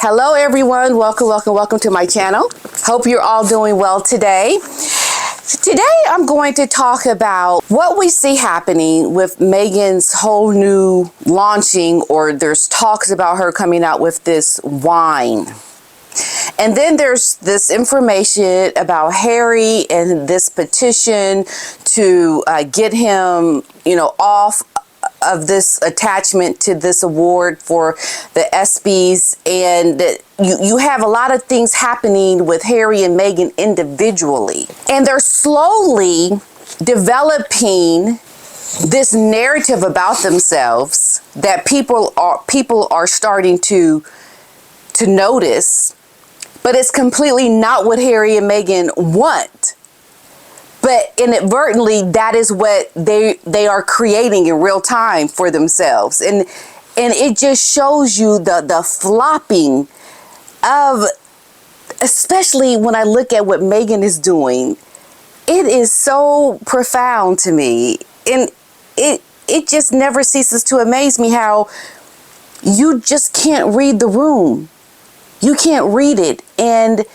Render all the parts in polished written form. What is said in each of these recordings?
Hello everyone, welcome to my channel. Hope you're all doing well today. Today I'm going to talk about what we see happening with Meghan's whole new launching, or there's talks about her coming out with this wine. And then there's this information about Harry and this petition to get him, off of this attachment to this award for the ESPYs. And you have a lot of things happening with Harry and Meghan individually. And they're slowly developing this narrative about themselves that people are starting to notice. But it's completely not what Harry and Meghan want. But inadvertently, that is what they are creating in real time for themselves. And it just shows you the flopping of, especially when I look at what Meghan is doing, it is so profound to me. And it just never ceases to amaze me how you just can't read the room. You can't read it, and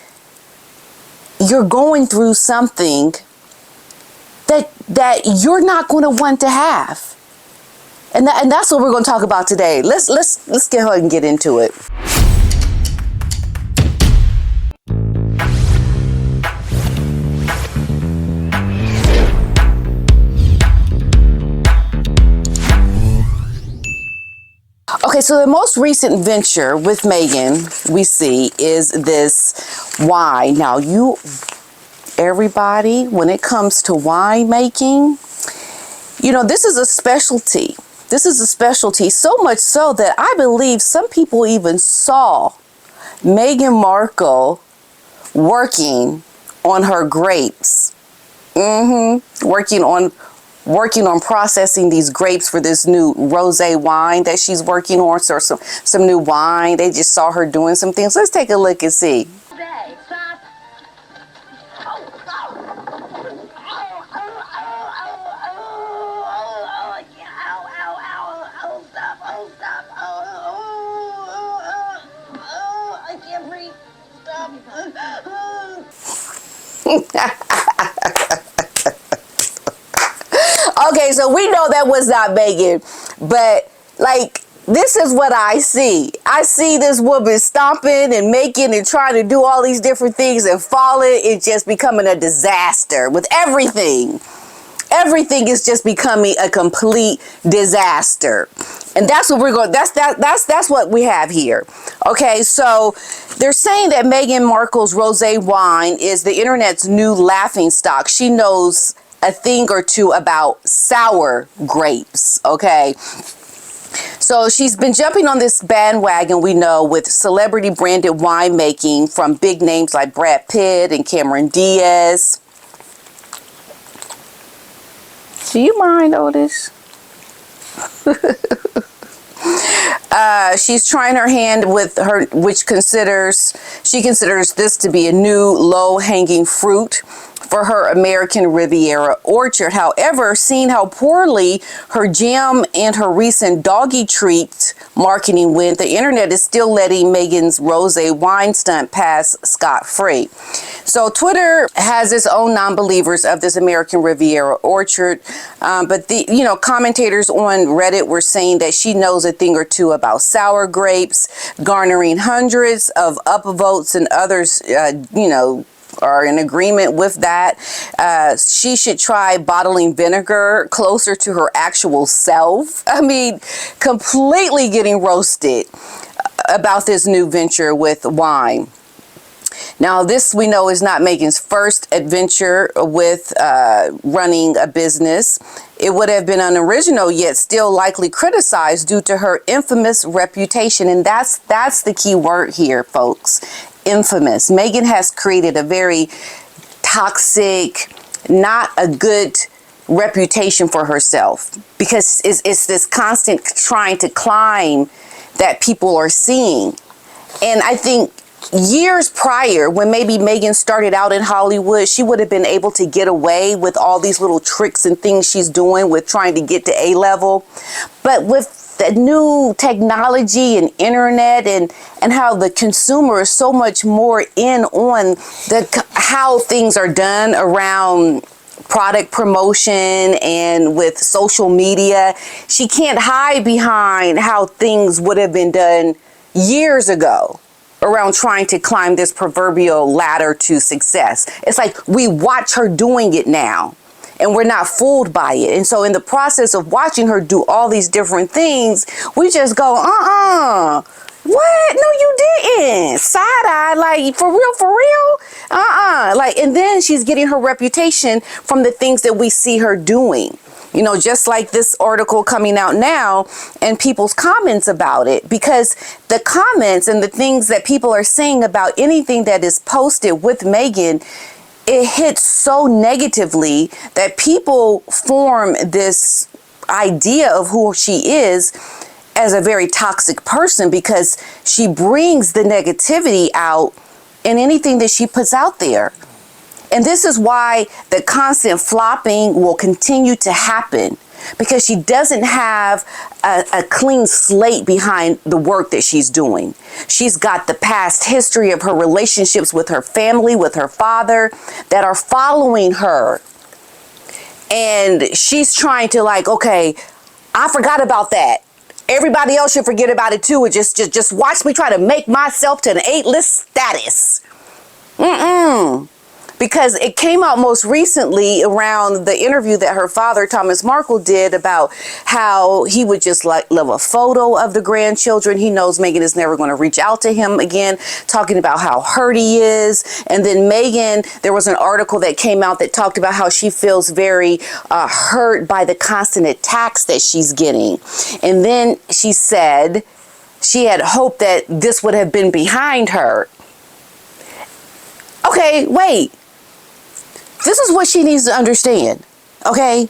you're going through something that you're not going to want to have, and that's what we're going to talk about today. Let's get ahead and get into it. Okay, so the most recent venture with Meghan we see is this wine. Now, everybody, when it comes to wine making, this is a specialty. This is a specialty, so much so that I believe some people even saw Meghan Markle working on her grapes. Working on processing these grapes for this new rosé wine that she's working on, or some new wine. They just saw her doing some things. Let's take a look and see. Okay, so we know that was not Meghan, but this is what I see. I see this woman stomping and making and trying to do all these different things and falling. It's just becoming a disaster with everything. Everything is just becoming a complete disaster. And that's what we're going, that's what we have here. Okay, so they're saying that Meghan Markle's rosé wine is the internet's new laughingstock. She knows a thing or two about sour grapes, okay? So she's been jumping on this bandwagon, we know, with celebrity branded winemaking from big names like Brad Pitt and Cameron Diaz. Do you mind, Otis? She's trying her hand with her, which she considers this to be a new low-hanging fruit for her American Riviera orchard. However, seeing how poorly her jam and her recent doggy treat marketing went, the internet is still letting Meghan's rosé wine stunt pass scot-free. So Twitter has its own non-believers of this American Riviera orchard, but the commentators on Reddit were saying that she knows a thing or two about sour grapes, garnering hundreds of upvotes, and others are in agreement with that. She should try bottling vinegar closer to her actual self. I mean, completely getting roasted about this new venture with wine. Now, this we know is not Meghan's first adventure with running a business. It would have been unoriginal, yet still likely criticized due to her infamous reputation. And that's the key word here, folks. Infamous. Meghan has created a very toxic, not a good reputation for herself, because it's this constant trying to climb that people are seeing. And I think years prior, when maybe Meghan started out in Hollywood, she would have been able to get away with all these little tricks and things she's doing with trying to get to A level. But with the new technology and internet and how the consumer is so much more in on how things are done around product promotion and with social media, she can't hide behind how things would have been done years ago around trying to climb this proverbial ladder to success. It's like we watch her doing it now and we're not fooled by it. And so in the process of watching her do all these different things, we just go, what? No, you didn't. Side eye, like, for real? Like, and then she's getting her reputation from the things that we see her doing. You know, just like this article coming out now and people's comments about it, because the comments and the things that people are saying about anything that is posted with Meghan, it hits so negatively that people form this idea of who she is as a very toxic person, because she brings the negativity out in anything that she puts out there. And this is why the constant flopping will continue to happen, because she doesn't have a clean slate behind the work that she's doing. She's got the past history of her relationships with her family, with her father, that are following her. And she's trying to, like, okay, I forgot about that. Everybody else should forget about it too. And just watch me try to make myself to an A-list status. Because it came out most recently around the interview that her father, Thomas Markle, did about how he would just love a photo of the grandchildren. He knows Meghan is never going to reach out to him again, talking about how hurt he is. And then Meghan, there was an article that came out that talked about how she feels very hurt by the constant attacks that she's getting. And then she said she had hoped that this would have been behind her. Okay, wait. This is what she needs to understand, okay?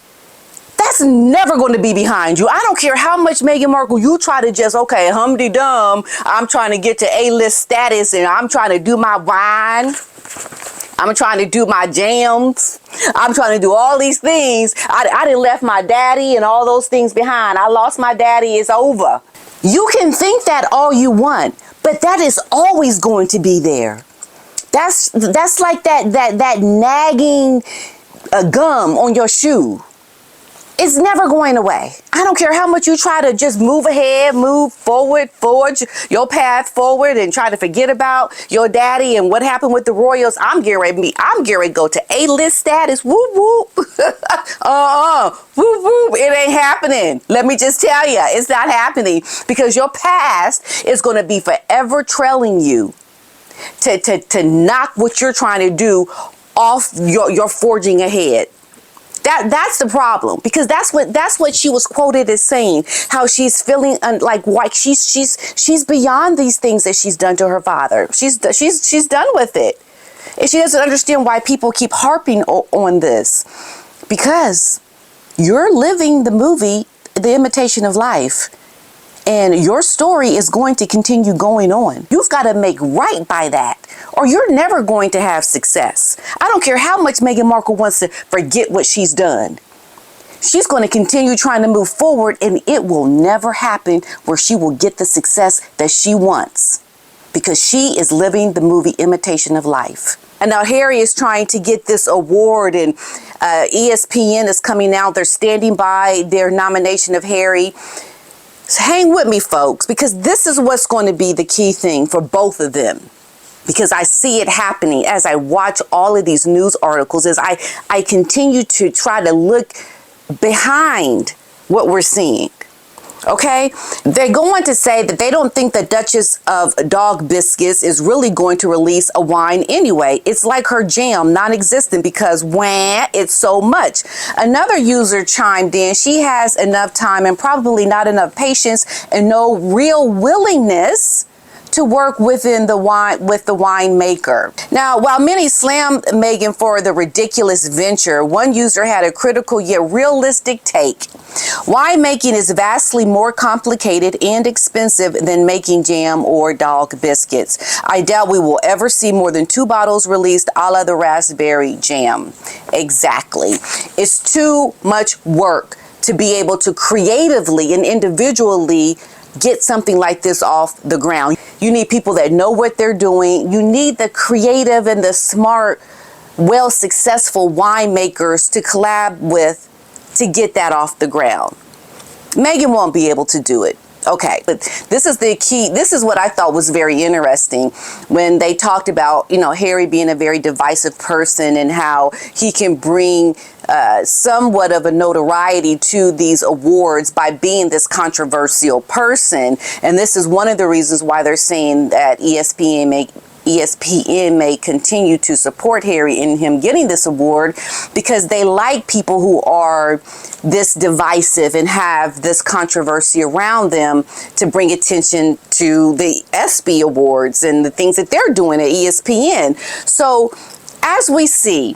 That's never going to be behind you. I don't care how much Meghan Markle you try to just, okay, humdy-dum, I'm trying to get to A-list status and I'm trying to do my wine. I'm trying to do my jams. I'm trying to do all these things. I done left my daddy and all those things behind. I lost my daddy. It's over. You can think that all you want, but that is always going to be there. That's like that nagging gum on your shoe. It's never going away. I don't care how much you try to just move ahead, move forward your path forward, and try to forget about your daddy and what happened with the royals. I'm getting ready to go to A-list status. Whoop whoop. Whoop whoop. It ain't happening. Let me just tell you, it's not happening, because your past is going to be forever trailing you to knock what you're trying to do off your forging ahead. That's the problem, because that's what she was quoted as saying, how she's feeling like she's beyond these things that she's done to her father. She's done with it, and she doesn't understand why people keep harping on this, because you're living the movie, The Imitation of Life. And your story is going to continue going on. You've got to make right by that, or you're never going to have success. I don't care how much Meghan Markle wants to forget what she's done. She's going to continue trying to move forward, and it will never happen where she will get the success that she wants, because she is living the movie Imitation of Life. And now Harry is trying to get this award, and ESPN is coming out. They're standing by their nomination of Harry. So hang with me, folks, because this is what's going to be the key thing for both of them. Because I see it happening as I watch all of these news articles, as I continue to try to look behind what we're seeing. Okay, they're going to say that they don't think the Duchess of Dog Biscuits is really going to release a wine anyway. It's like her jam, non-existent, because it's so much. Another user chimed in. She has enough time and probably not enough patience and no real willingness to to work with the winemaker. Now, while many slammed Meghan for the ridiculous venture, one user had a critical yet realistic take. Winemaking is vastly more complicated and expensive than making jam or dog biscuits. I doubt we will ever see more than 2 bottles released a la the raspberry jam. Exactly. It's too much work to be able to creatively and individually get something like this off the ground. You need people that know what they're doing. You need the creative and the smart, successful winemakers to collab with to get that off the ground. Meghan won't be able to do it. Okay, but this is the key. This is what I thought was very interesting when they talked about, Harry being a very divisive person and how he can bring somewhat of a notoriety to these awards by being this controversial person. And this is one of the reasons why they're saying that ESPN may continue to support Harry in him getting this award, because they like people who are this divisive and have this controversy around them to bring attention to the ESPY awards and the things that they're doing at ESPN. So as we see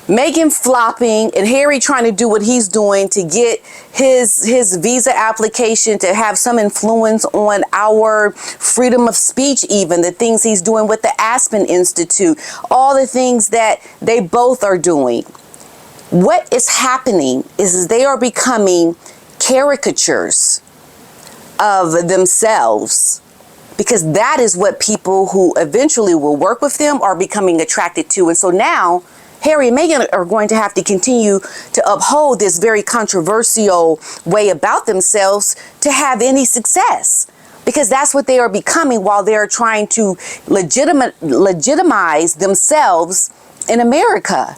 Meghan flopping and Harry trying to do what he's doing to get his visa application to have some influence on our freedom of speech, even the things he's doing with the Aspen Institute, all the things that they both are doing. What is happening is they are becoming caricatures of themselves, because that is what people who eventually will work with them are becoming attracted to. And so now Harry and Meghan are going to have to continue to uphold this very controversial way about themselves to have any success, because that's what they are becoming while they're trying to legitimize themselves in America.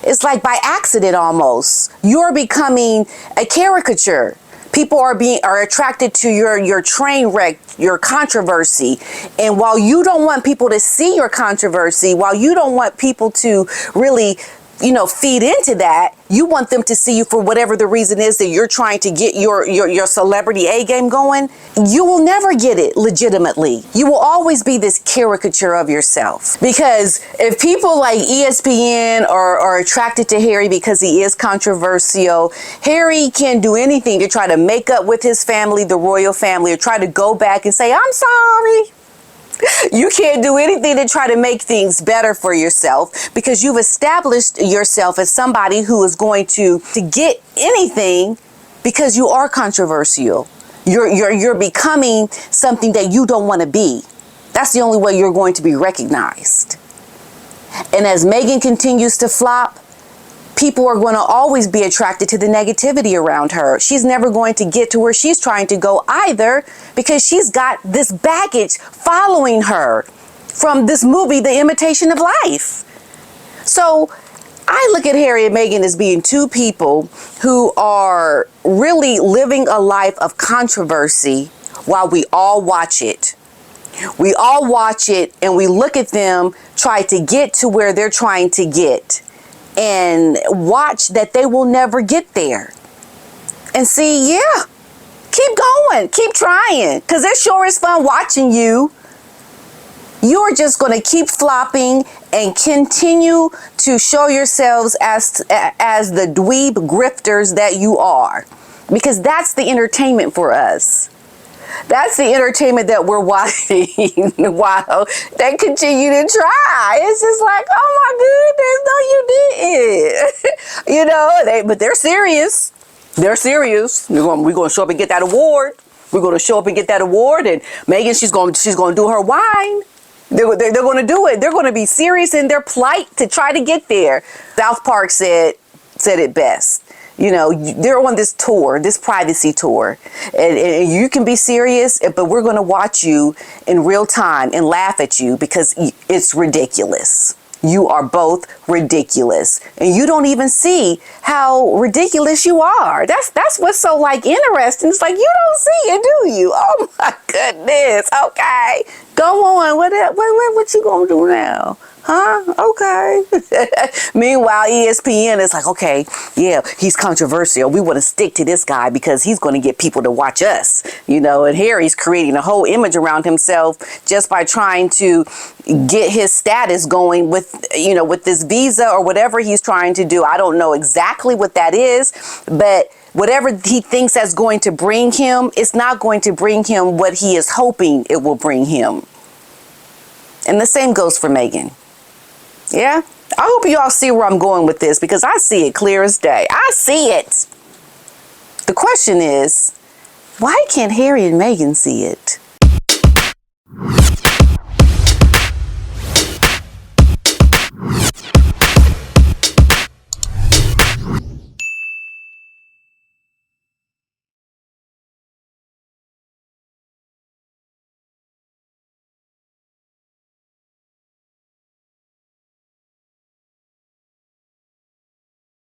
It's like by accident almost. You're becoming a caricature. People are attracted to your train wreck, your controversy. And while you don't want people to see your controversy, while you don't want people to really, feed into that, you want them to see you for whatever the reason is that you're trying to get your celebrity A game going. You will never get it legitimately. You will always be this caricature of yourself. Because if people like ESPN are attracted to Harry because he is controversial, Harry can do anything to try to make up with his family, the royal family, or try to go back and say, I'm sorry. You can't do anything to try to make things better for yourself, because you've established yourself as somebody who is going to get anything because you are controversial. You're becoming something that you don't want to be. That's the only way you're going to be recognized. And as Meghan continues to flop, people are going to always be attracted to the negativity around her. She's never going to get to where she's trying to go either, because she's got this baggage following her from this movie, The Imitation of Life. So I look at Harry and Meghan as being two people who are really living a life of controversy while we all watch it. We all watch it and we look at them try to get to where they're trying to get, and watch that they will never get there. And see, keep going, keep trying, because it sure is fun watching you. You're just going to keep flopping and continue to show yourselves as the dweeb grifters that you are, because that's the entertainment for us. That's the entertainment that we're watching while they continue to try. It's just like, oh my goodness, no, you didn't. But they're serious. They're serious. We're going to show up and get that award. We're going to show up and get that award. And Meghan, she's going to do her wine. They're going to do it. They're going to be serious in their plight to try to get there. South Park said it best. They're on this tour, this privacy tour, and you can be serious, but we're going to watch you in real time and laugh at you because it's ridiculous. You are both ridiculous, and you don't even see how ridiculous you are. That's what's so interesting. It's like, you don't see it, do you? Oh my goodness. Okay, go on. What you gonna do now? Huh? Okay. Meanwhile, ESPN is like, okay, yeah, he's controversial. We want to stick to this guy because he's going to get people to watch us, and here he's creating a whole image around himself just by trying to get his status going with this visa or whatever he's trying to do. I don't know exactly what that is, but whatever he thinks that's going to bring him, it's not going to bring him what he is hoping it will bring him. And the same goes for Meghan. Yeah? I hope you all see where I'm going with this because I see it clear as day. I see it. The question is, why can't Harry and Meghan see it?